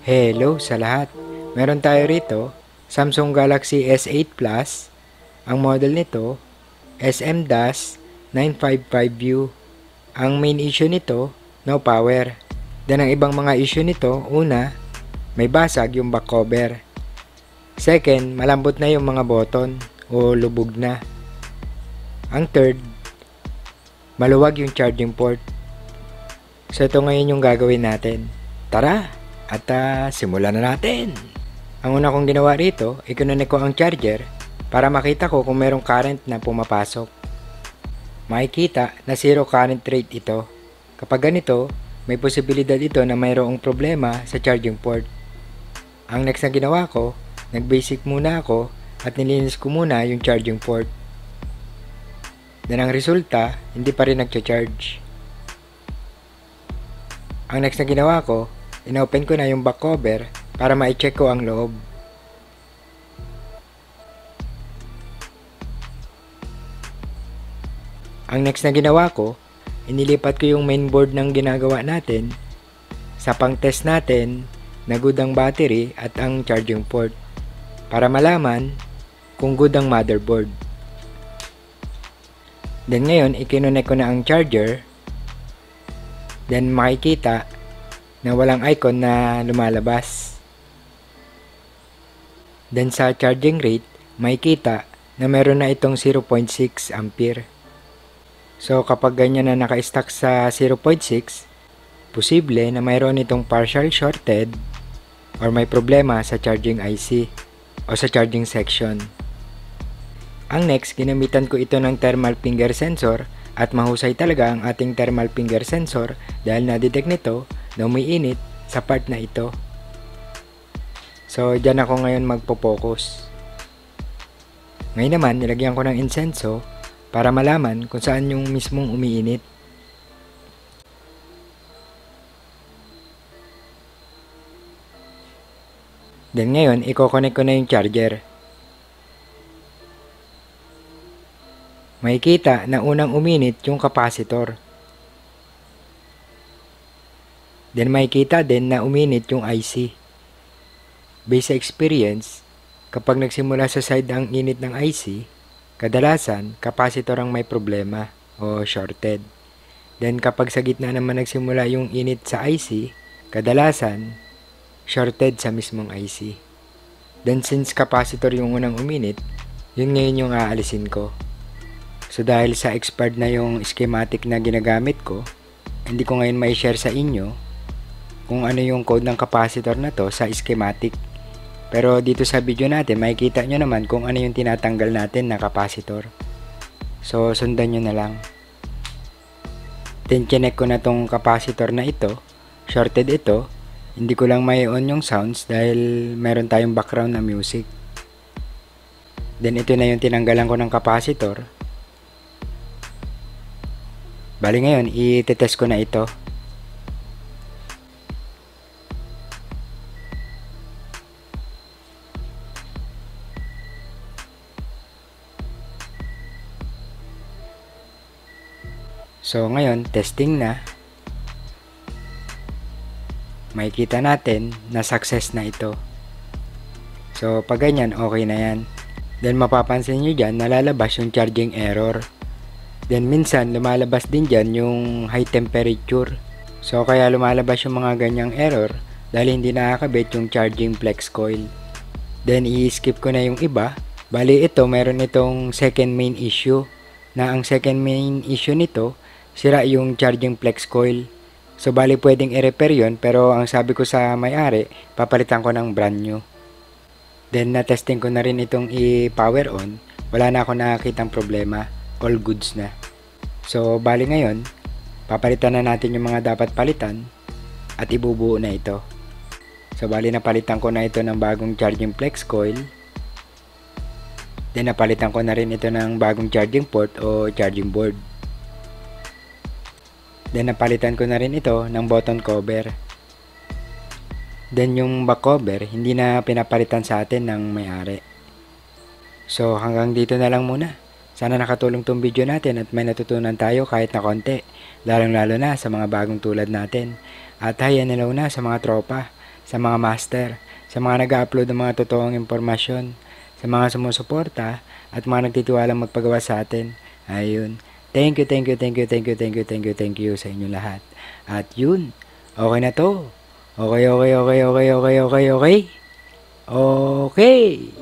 Hello sa lahat! Meron tayo rito, Samsung Galaxy S8 Plus. Ang model nito, SM-955U. Ang main issue nito, no power. Then ang ibang mga issue nito, una, may basag yung back cover. Second, malambot na yung mga button o lubog na. Ang third, maluwag yung charging port. So ito ngayon yung gagawin natin. Tara! At simulan na natin! Ang una kong ginawa rito, i-connect ko ang charger para makita ko kung merong current na pumapasok. Makikita na zero current rate ito. Kapag ganito, may posibilidad ito na mayroong problema sa charging port. Ang next na ginawa ko, nag-basic muna ako at nilinis ko muna yung charging port. Then ang resulta, hindi pa rin nagcha-charge. Ang next na ginawa ko, inopen ko na yung back cover para ma-check ko ang loob. Ang next na ginawa ko, inilipat ko yung mainboard ng ginagawa natin sa pang-test natin na good ang battery at ang charging port para malaman kung good ang motherboard. Then ngayon, i-connect ko na ang charger. Then makikita na walang icon na lumalabas. Then sa charging rate, makikita na meron na itong 0.6 ampere. So kapag ganyan na naka-stack sa 0.6, posible na mayroon itong partial shorted or may problema sa charging IC o sa charging section. Ang next, ginamitan ko ito ng thermal finger sensor at mahusay talaga ang ating thermal finger sensor dahil na-detect nito na umiinit sa part na ito. So, dyan ako ngayon magpo-focus. Ngayon naman, nilagyan ko ng insenso para malaman kung saan yung mismong umiinit. Then ngayon, i-connect ko na yung charger. Makikita na unang uminit yung capacitor. Then makikita din na uminit yung IC. Based sa experience, kapag nagsimula sa side ang init ng IC, kadalasan capacitor ang may problema o shorted. Then kapag sa gitna naman nagsimula yung init sa IC, kadalasan shorted sa mismong IC. Then since capacitor yung unang uminit, yun ngayon yung aalisin ko. So dahil sa expired na yung schematic na ginagamit ko, hindi ko ngayon may share sa inyo kung ano yung code ng capacitor na to sa schematic. Pero dito sa video natin, makikita nyo naman kung ano yung tinatanggal natin na capacitor. So sundan nyo na lang. Then connect ko na tong capacitor na ito. Shorted ito. Hindi ko lang may on yung sounds dahil meron tayong background na music. Then ito na yung tinanggalan ko ng capacitor. Bali ngayon, i-test ko na ito. So ngayon, testing na. Makikita natin na success na ito. So pag ganyan, okay na yan. Then mapapansin nyo dyan, nalalabas yung charging error. Then minsan lumalabas din dyan yung high temperature. So kaya lumalabas yung mga ganyang error dahil hindi nakakabit yung charging flex coil. Then i-skip ko na yung iba. Bali ito meron itong second main issue. Na ang second main issue nito, sira yung charging flex coil. So bali pwedeng i-repair yun pero ang sabi ko sa may-ari, papalitan ko ng brand new. Then na-testing ko na rin itong i-power on. Wala na ako nakakitang problema. All goods na. So, bali ngayon, papalitan na natin yung mga dapat palitan at ibubuo na ito. So, bali napalitan ko na ito ng bagong charging flex coil. Then, napalitan ko na rin ito ng bagong charging port o charging board. Then, napalitan ko na rin ito ng button cover. Then, yung back cover, hindi na pinapalitan sa atin ng may-ari. So, hanggang dito na lang muna. Sana nakatulong tong video natin at may natutunan tayo kahit na konti, lalong lalo na sa mga bagong tulad natin. At hi and hello na sa mga tropa. sa mga master, sa mga nag-upload ng mga totoong impormasyon, sa mga sumusuporta, at mga nagtitiwalang magpagawa sa atin. Ayun. Thank you, thank you, thank you, thank you, thank you, thank you, thank you sa inyo lahat. At yun, okay na to. Okay, okay, okay, okay, okay, okay, okay. Okay.